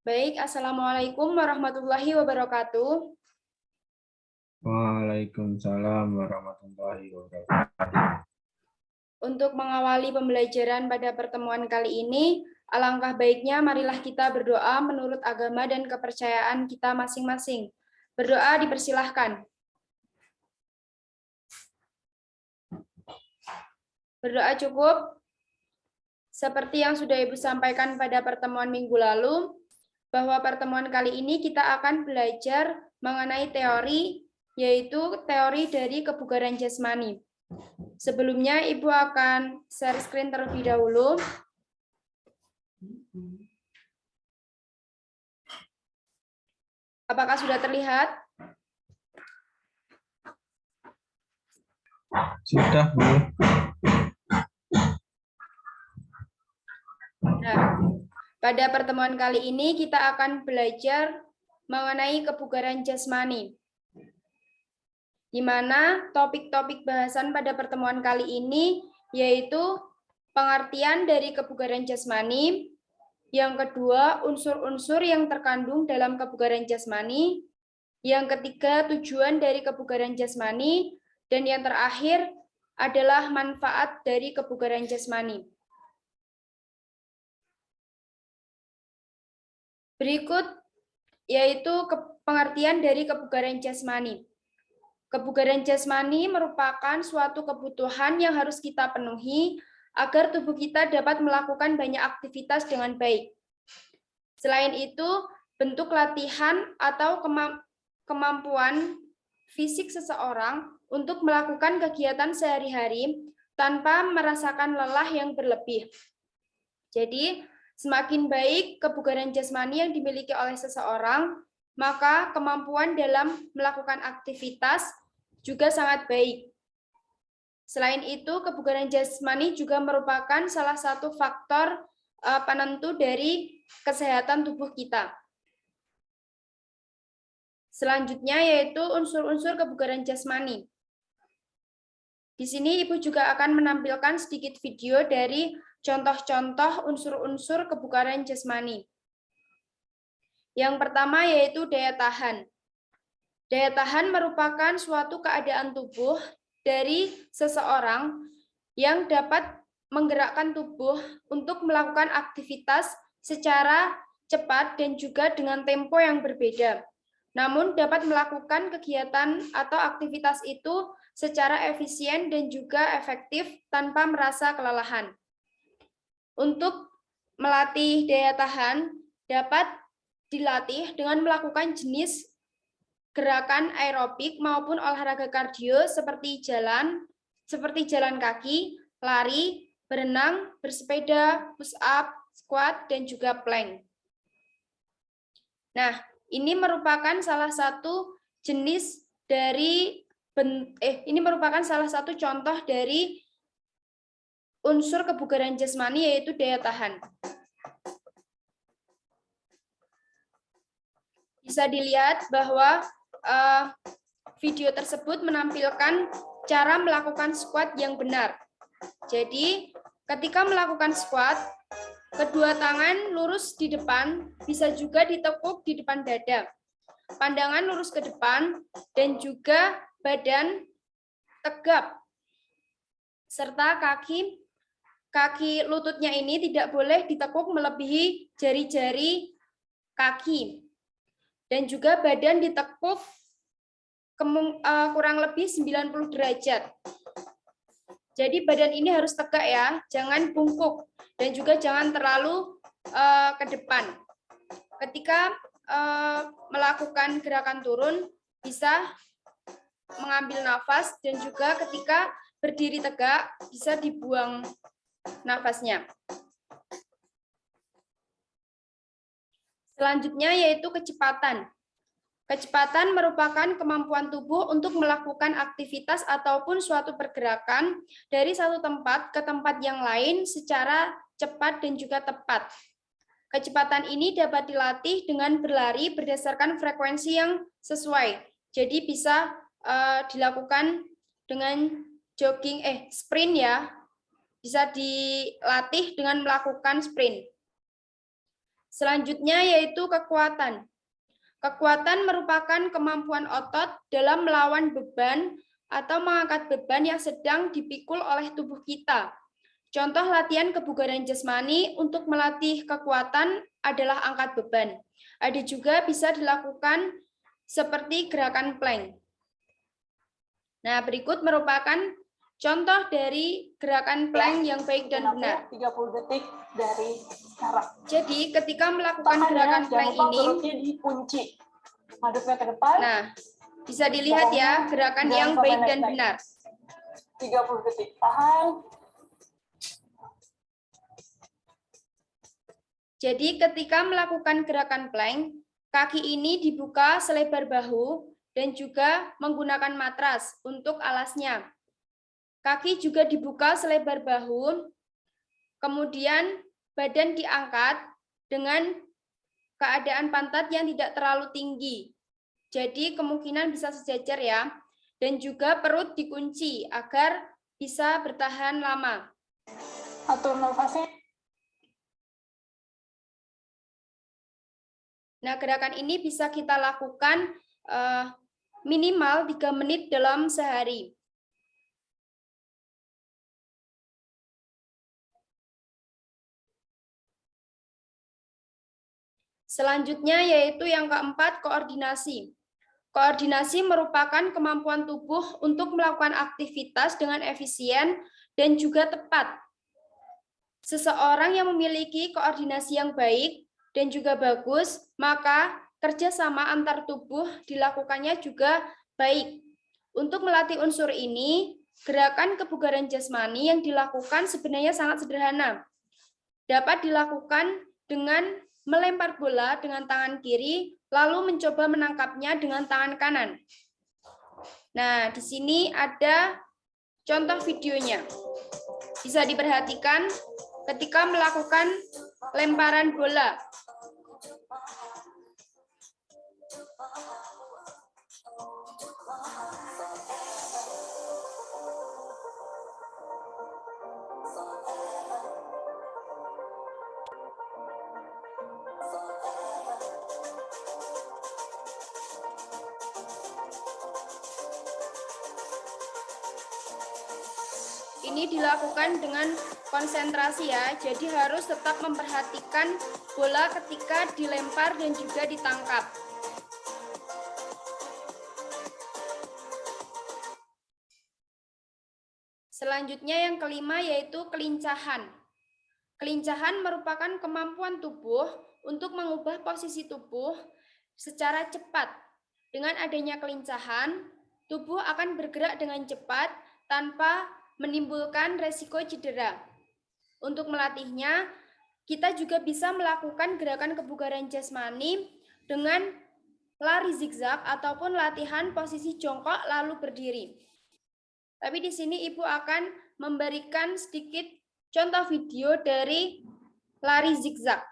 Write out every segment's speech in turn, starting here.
Baik, Assalamualaikum warahmatullahi wabarakatuh. Waalaikumsalam warahmatullahi wabarakatuh. Untuk mengawali pembelajaran pada pertemuan kali ini, alangkah baiknya marilah kita berdoa menurut agama dan kepercayaan kita masing-masing. Berdoa dipersilahkan. Berdoa cukup. Seperti yang sudah Ibu sampaikan pada pertemuan minggu lalu, bahwa pertemuan kali ini kita akan belajar mengenai teori, yaitu teori dari kebugaran jasmani. Sebelumnya, Ibu akan share screen terlebih dahulu. Apakah sudah terlihat? Sudah, Bu. Nah, pada pertemuan kali ini kita akan belajar mengenai kebugaran jasmani, di mana topik-topik bahasan pada pertemuan kali ini yaitu pengertian dari kebugaran jasmani, yang kedua unsur-unsur yang terkandung dalam kebugaran jasmani, yang ketiga tujuan dari kebugaran jasmani, dan yang terakhir adalah manfaat dari kebugaran jasmani. Berikut yaitu pengertian dari kebugaran jasmani. Kebugaran jasmani merupakan suatu kebutuhan yang harus kita penuhi agar tubuh kita dapat melakukan banyak aktivitas dengan baik. Selain itu, bentuk latihan atau kemampuan fisik seseorang untuk melakukan kegiatan sehari-hari tanpa merasakan lelah yang berlebih. Jadi, semakin baik kebugaran jasmani yang dimiliki oleh seseorang, maka kemampuan dalam melakukan aktivitas juga sangat baik. Selain itu, kebugaran jasmani juga merupakan salah satu faktor penentu dari kesehatan tubuh kita. Selanjutnya yaitu unsur-unsur kebugaran jasmani. Di sini Ibu juga akan menampilkan sedikit video dari contoh-contoh unsur-unsur kebugaran jasmani. Yang pertama yaitu daya tahan. Daya tahan merupakan suatu keadaan tubuh dari seseorang yang dapat menggerakkan tubuh untuk melakukan aktivitas secara cepat dan juga dengan tempo yang berbeda. Namun dapat melakukan kegiatan atau aktivitas itu secara efisien dan juga efektif tanpa merasa kelelahan. Untuk melatih daya tahan dapat dilatih dengan melakukan jenis gerakan aerobik maupun olahraga kardio seperti jalan kaki, lari, berenang, bersepeda, push up, squat, dan juga plank. Nah, ini merupakan salah satu jenis dari ini merupakan salah satu contoh dari unsur kebugaran jasmani yaitu daya tahan. Bisa dilihat bahwa video tersebut menampilkan cara melakukan squat yang benar. Jadi, ketika melakukan squat, kedua tangan lurus di depan, bisa juga ditekuk di depan dada. Pandangan lurus ke depan, dan juga badan tegap. Serta kaki lututnya ini tidak boleh ditekuk melebihi jari-jari kaki. Dan juga badan ditekuk kurang lebih 90 derajat. Jadi badan ini harus tegak ya, jangan bungkuk dan juga jangan terlalu ke depan. Ketika melakukan gerakan turun, bisa mengambil nafas dan juga ketika berdiri tegak bisa dibuang nafasnya. Selanjutnya yaitu kecepatan. Kecepatan merupakan kemampuan tubuh untuk melakukan aktivitas ataupun suatu pergerakan dari satu tempat ke tempat yang lain secara cepat dan juga tepat. Kecepatan ini dapat dilatih dengan berlari berdasarkan frekuensi yang sesuai. Jadi bisa dilakukan dengan jogging, sprint ya. Bisa dilatih dengan melakukan sprint. Selanjutnya yaitu kekuatan. Kekuatan merupakan kemampuan otot dalam melawan beban atau mengangkat beban yang sedang dipikul oleh tubuh kita. Contoh latihan kebugaran jasmani untuk melatih kekuatan adalah angkat beban. Ada juga bisa dilakukan seperti gerakan plank. Nah, berikut merupakan contoh dari gerakan plank yang baik dan benar. 30 detik dari sekarang. Jadi, ketika melakukan Tangannya gerakan jangan plank lupa ini, perutnya dikunci. Hadapnya ke depan. nah, bisa dilihat ya, gerakan yang baik dan benar. 30 detik. Tahan. Jadi, ketika melakukan gerakan plank, kaki ini dibuka selebar bahu dan juga menggunakan matras untuk alasnya. Kaki juga dibuka selebar bahu, kemudian badan diangkat dengan keadaan pantat yang tidak terlalu tinggi. Jadi kemungkinan bisa sejajar ya. Dan juga perut dikunci agar bisa bertahan lama. Atur nafasnya. Nah, gerakan ini bisa kita lakukan minimal 3 menit dalam sehari. Selanjutnya yaitu yang keempat, koordinasi. Koordinasi merupakan kemampuan tubuh untuk melakukan aktivitas dengan efisien dan juga tepat. Seseorang yang memiliki koordinasi yang baik dan juga bagus, maka kerjasama antar tubuh dilakukannya juga baik. Untuk melatih unsur ini, gerakan kebugaran jasmani yang dilakukan sebenarnya sangat sederhana. Dapat dilakukan dengan melempar bola dengan tangan kiri, lalu mencoba menangkapnya dengan tangan kanan. Nah, di sini ada contoh videonya. Bisa diperhatikan ketika melakukan lemparan bola. Ini dilakukan dengan konsentrasi ya, jadi harus tetap memperhatikan bola ketika dilempar dan juga ditangkap. Selanjutnya yang kelima yaitu kelincahan. Kelincahan merupakan kemampuan tubuh untuk mengubah posisi tubuh secara cepat. Dengan adanya kelincahan, tubuh akan bergerak dengan cepat tanpa menimbulkan resiko cedera. Untuk melatihnya, kita juga bisa melakukan gerakan kebugaran jasmani dengan lari zigzag ataupun latihan posisi jongkok lalu berdiri. Tapi di sini Ibu akan memberikan sedikit contoh video dari lari zigzag.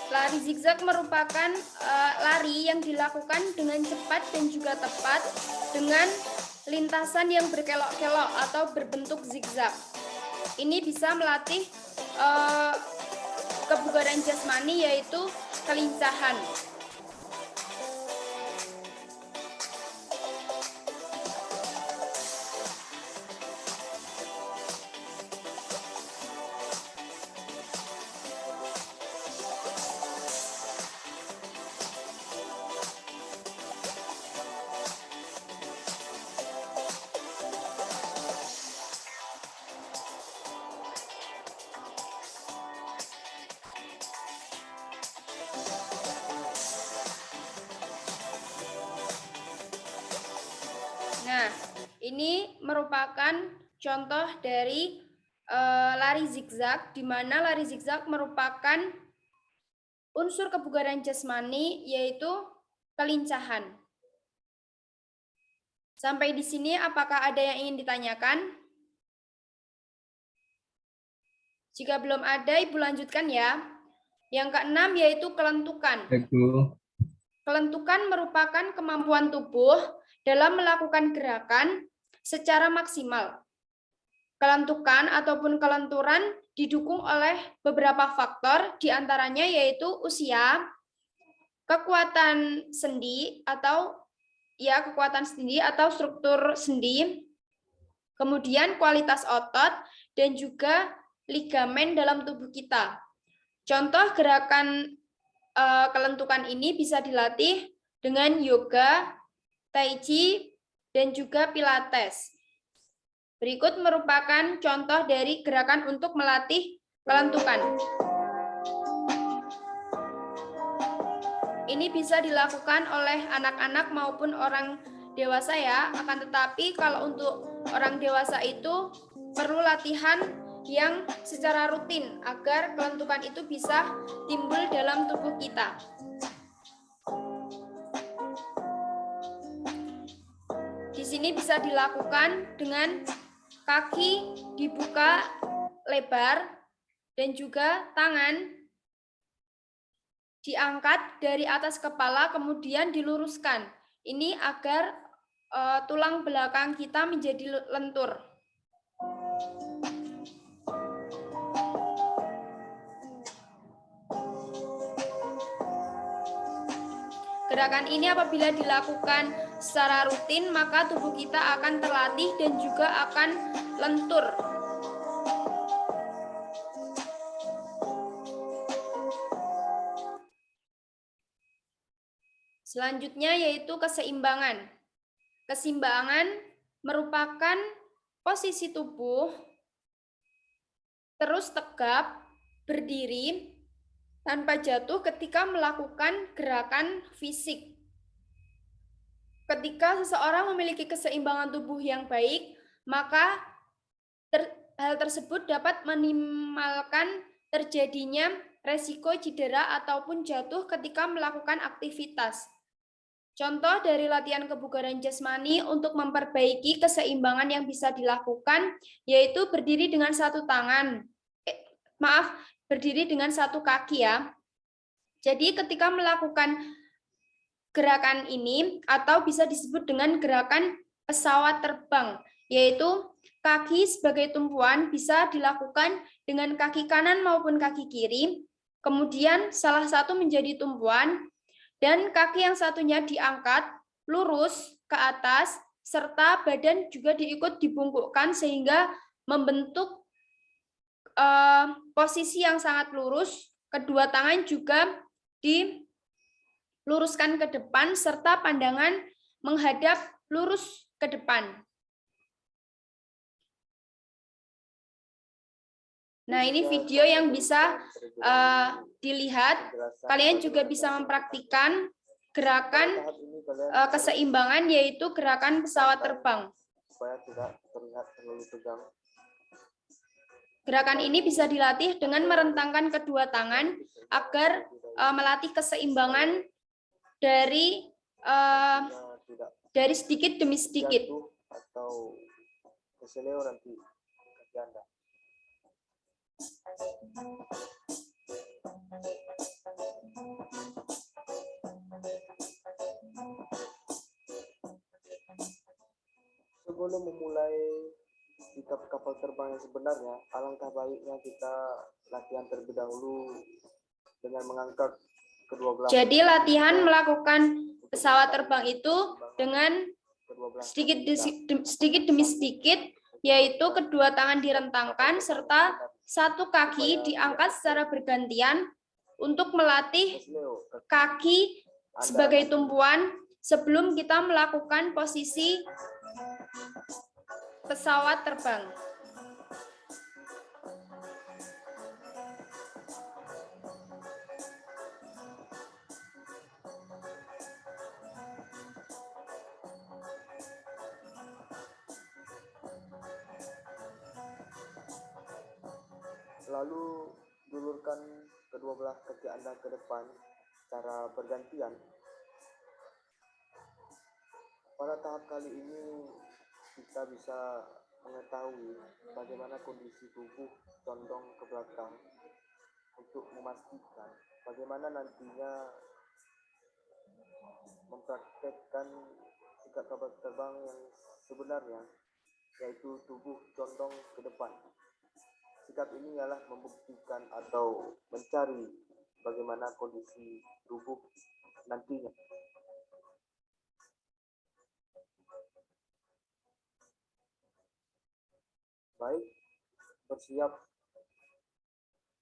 Lari zigzag merupakan lari yang dilakukan dengan cepat dan juga tepat dengan lintasan yang berkelok-kelok atau berbentuk zigzag. Ini bisa melatih kebugaran jasmani yaitu kelincahan. Nah, ini merupakan contoh dari lari zigzag, di mana lari zigzag merupakan unsur kebugaran jasmani yaitu kelincahan. Sampai di sini apakah ada yang ingin ditanyakan? Jika belum ada, Ibu lanjutkan ya. Yang keenam yaitu kelentukan. Baik, Bu. Kelentukan merupakan kemampuan tubuh dalam melakukan gerakan secara maksimal. Kelentukan ataupun kelenturan didukung oleh beberapa faktor, diantaranya yaitu usia, kekuatan sendi atau struktur sendi, kemudian kualitas otot dan juga ligamen dalam tubuh kita. Contoh gerakan kelentukan ini bisa dilatih dengan yoga, tai chi, dan juga pilates. Berikut merupakan contoh dari gerakan untuk melatih kelentukan. Ini bisa dilakukan oleh anak-anak maupun orang dewasa ya, akan tetapi kalau untuk orang dewasa itu perlu latihan yang secara rutin agar kelentukan itu bisa timbul dalam tubuh kita. Di sini bisa dilakukan dengan kaki dibuka lebar dan juga tangan diangkat dari atas kepala kemudian diluruskan. Ini agar tulang belakang kita menjadi lentur. Gerakan ini apabila dilakukan secara rutin, maka tubuh kita akan terlatih dan juga akan lentur. Selanjutnya yaitu keseimbangan. Keseimbangan merupakan posisi tubuh terus tegap, berdiri, tanpa jatuh ketika melakukan gerakan fisik. Ketika seseorang memiliki keseimbangan tubuh yang baik, maka hal tersebut dapat meminimalkan terjadinya resiko cedera ataupun jatuh ketika melakukan aktivitas. Contoh dari latihan kebugaran jasmani untuk memperbaiki keseimbangan yang bisa dilakukan, yaitu berdiri dengan satu tangan. Berdiri dengan satu kaki ya. Jadi ketika melakukan gerakan ini atau bisa disebut dengan gerakan pesawat terbang, yaitu kaki sebagai tumpuan bisa dilakukan dengan kaki kanan maupun kaki kiri, kemudian salah satu menjadi tumpuan dan kaki yang satunya diangkat lurus ke atas serta badan juga diikut dibungkukkan sehingga membentuk posisi yang sangat lurus. Kedua tangan juga diluruskan ke depan serta pandangan menghadap lurus ke depan. Nah, ini video yang bisa dilihat. Kalian juga bisa mempraktikkan gerakan keseimbangan, yaitu gerakan pesawat terbang. Supaya tidak terlihat terlalu tegang. Gerakan ini bisa dilatih dengan merentangkan kedua tangan agar melatih keseimbangan dari sedikit demi sedikit. Atau keseleo nanti kaki Anda. Sebelum memulai di kapal terbang yang sebenarnya, alangkah baiknya kita latihan terlebih dahulu dengan mengangkat kedua belah. Jadi latihan melakukan pesawat terbang itu dengan sedikit demi sedikit, yaitu kedua tangan direntangkan serta satu kaki diangkat secara bergantian untuk melatih kaki sebagai tumpuan sebelum kita melakukan posisi pesawat terbang. Lalu julurkan kedua belah kaki Anda ke depan secara bergantian. Pada tahap kali ini kita bisa mengetahui bagaimana kondisi tubuh condong ke belakang untuk memastikan bagaimana nantinya mempraktekkan sikap kapal terbang yang sebenarnya, yaitu tubuh condong ke depan. Sikap ini ialah membuktikan atau mencari bagaimana kondisi tubuh nantinya. Baik, bersiap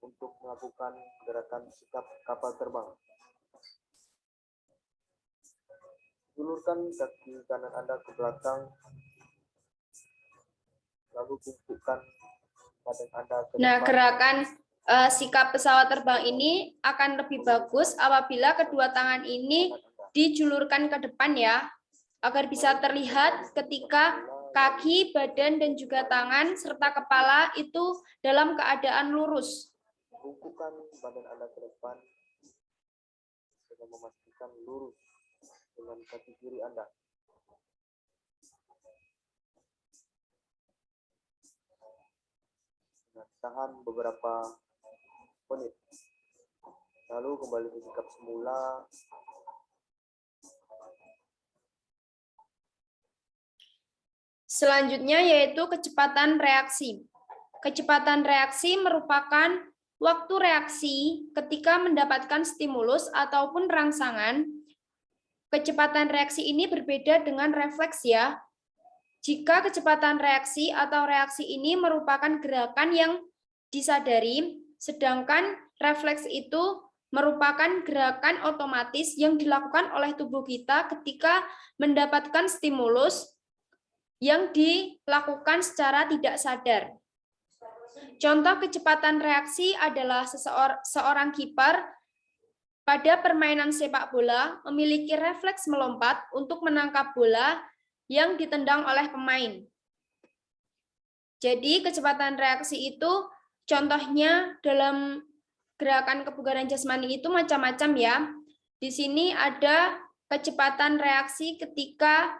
untuk melakukan gerakan sikap kapal terbang. Ulurkan kaki kanan Anda ke belakang, lalu tumpukan badan Anda ke Nah, depan. gerakan sikap pesawat terbang ini akan lebih bagus apabila kedua tangan ini dijulurkan ke depan ya, agar bisa terlihat ketika kaki, badan, dan juga tangan serta kepala itu dalam keadaan lurus. Tumpukan badan Anda ke depan dengan memastikan lurus dengan kaki kiri Anda. Nah, tahan beberapa menit. Lalu kembali ke sikap semula. Selanjutnya yaitu kecepatan reaksi. Kecepatan reaksi merupakan waktu reaksi ketika mendapatkan stimulus ataupun rangsangan. Kecepatan reaksi ini berbeda dengan refleks ya. Jika kecepatan reaksi atau reaksi ini merupakan gerakan yang disadari, sedangkan refleks itu merupakan gerakan otomatis yang dilakukan oleh tubuh kita ketika mendapatkan stimulus yang dilakukan secara tidak sadar. Contoh kecepatan reaksi adalah seorang kiper pada permainan sepak bola memiliki refleks melompat untuk menangkap bola yang ditendang oleh pemain. Jadi kecepatan reaksi itu contohnya dalam gerakan kebugaran jasmani itu macam-macam ya. Di sini ada kecepatan reaksi ketika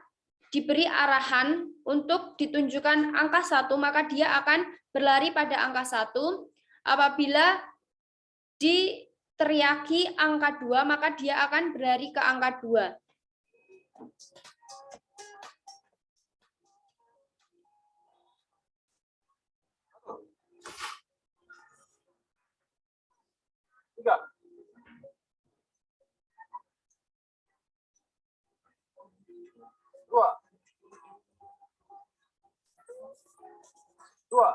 diberi arahan untuk ditunjukkan angka 1, maka dia akan berlari pada angka 1. Apabila diteriaki angka 2, maka dia akan berlari ke angka 2. Tiga. Dua. Dua.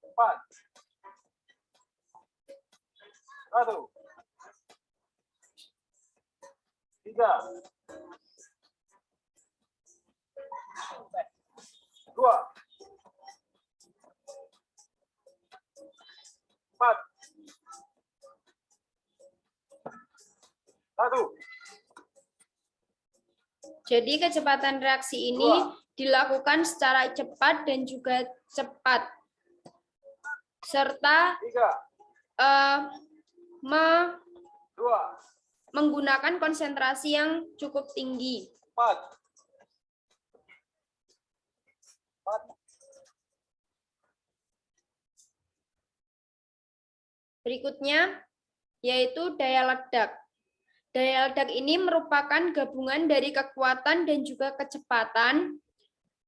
Empat. Satu. Tiga. Dua. Empat. Satu. Jadi kecepatan reaksi ini dilakukan secara cepat dan juga cepat, serta Tiga. Dua. menggunakan konsentrasi yang cukup tinggi. Empat. Empat. Berikutnya yaitu daya ledak. Daya ledak ini merupakan gabungan dari kekuatan dan juga kecepatan,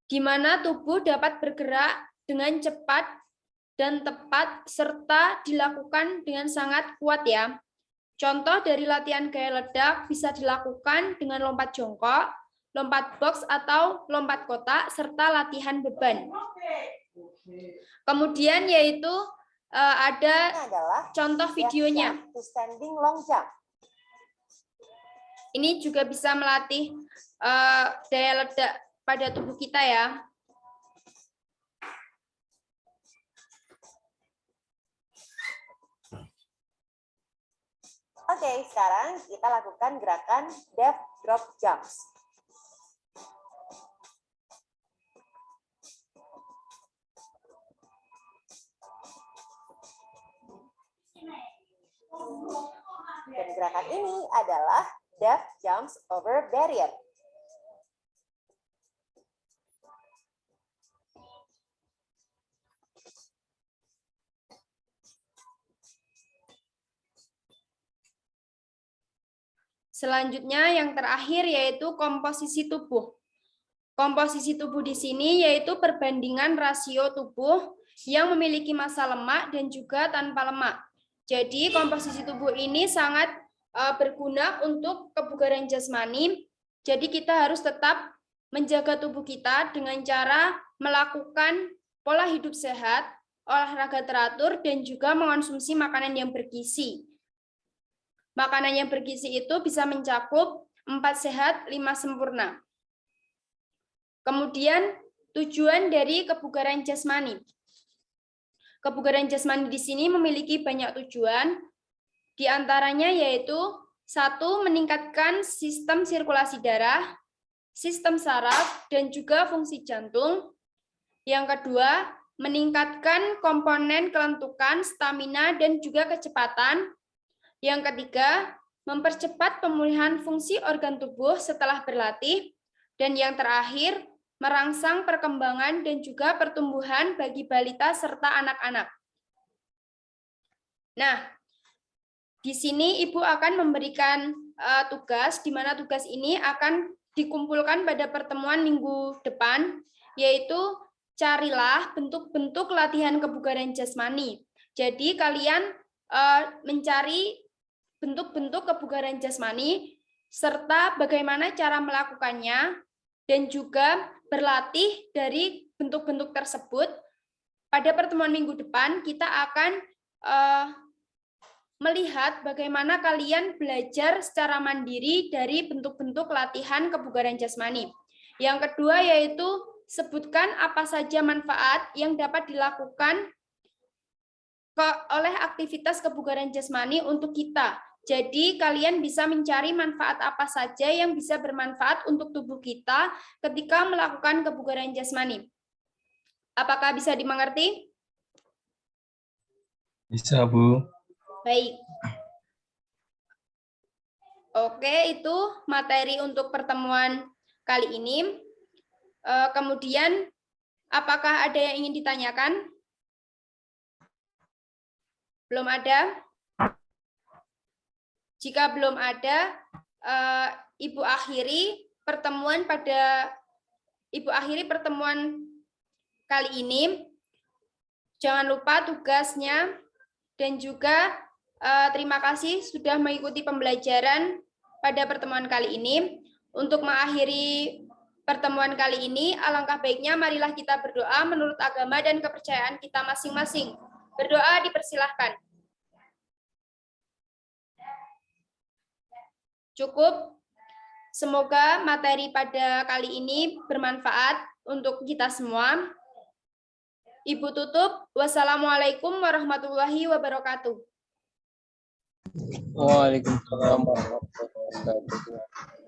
di mana tubuh dapat bergerak dengan cepat dan tepat, serta dilakukan dengan sangat kuat ya. Contoh dari latihan gaya ledak bisa dilakukan dengan lompat jongkok, lompat box atau lompat kotak, serta latihan beban. Kemudian yaitu ada contoh videonya. Standing long jump. Ini juga bisa melatih daya ledak pada tubuh kita ya. Oke, sekarang kita lakukan gerakan death drop jumps. Dan gerakan ini adalah death jumps over barrier. Selanjutnya yang terakhir yaitu komposisi tubuh. Komposisi tubuh di sini yaitu perbandingan rasio tubuh yang memiliki massa lemak dan juga tanpa lemak. Jadi komposisi tubuh ini sangat berguna untuk kebugaran jasmani. Jadi kita harus tetap menjaga tubuh kita dengan cara melakukan pola hidup sehat, olahraga teratur, dan juga mengonsumsi makanan yang bergizi. Makanan yang bergizi itu bisa mencakup 4 sehat, 5 sempurna. Kemudian tujuan dari kebugaran jasmani. Kebugaran jasmani di sini memiliki banyak tujuan, di antaranya yaitu 1. Meningkatkan sistem sirkulasi darah, sistem saraf, dan juga fungsi jantung. Yang kedua, meningkatkan komponen kelentukan, stamina, dan juga kecepatan. Yang ketiga, mempercepat pemulihan fungsi organ tubuh setelah berlatih. Dan yang terakhir, merangsang perkembangan dan juga pertumbuhan bagi balita serta anak-anak. Nah, di sini Ibu akan memberikan tugas, di mana tugas ini akan dikumpulkan pada pertemuan minggu depan, yaitu carilah bentuk-bentuk latihan kebugaran jasmani. Jadi kalian mencari bentuk-bentuk kebugaran jasmani, serta bagaimana cara melakukannya, dan juga berlatih dari bentuk-bentuk tersebut. Pada pertemuan minggu depan, kita akan melihat bagaimana kalian belajar secara mandiri dari bentuk-bentuk latihan kebugaran jasmani. Yang kedua yaitu sebutkan apa saja manfaat yang dapat dilakukan oleh aktivitas kebugaran jasmani untuk kita. Jadi kalian bisa mencari manfaat apa saja yang bisa bermanfaat untuk tubuh kita ketika melakukan kebugaran jasmani. Apakah bisa dimengerti? Bisa, Bu. Baik. Oke, itu materi untuk pertemuan kali ini. Kemudian, apakah ada yang ingin ditanyakan? Belum ada? Jika belum ada, Ibu akhiri pertemuan kali ini. Jangan lupa tugasnya dan juga terima kasih sudah mengikuti pembelajaran pada pertemuan kali ini. Untuk mengakhiri pertemuan kali ini, alangkah baiknya marilah kita berdoa menurut agama dan kepercayaan kita masing-masing. Berdoa dipersilahkan. Cukup. Semoga materi pada kali ini bermanfaat untuk kita semua. Ibu tutup. Wassalamualaikum warahmatullahi wabarakatuh. Waalaikumsalam warahmatullahi wabarakatuh.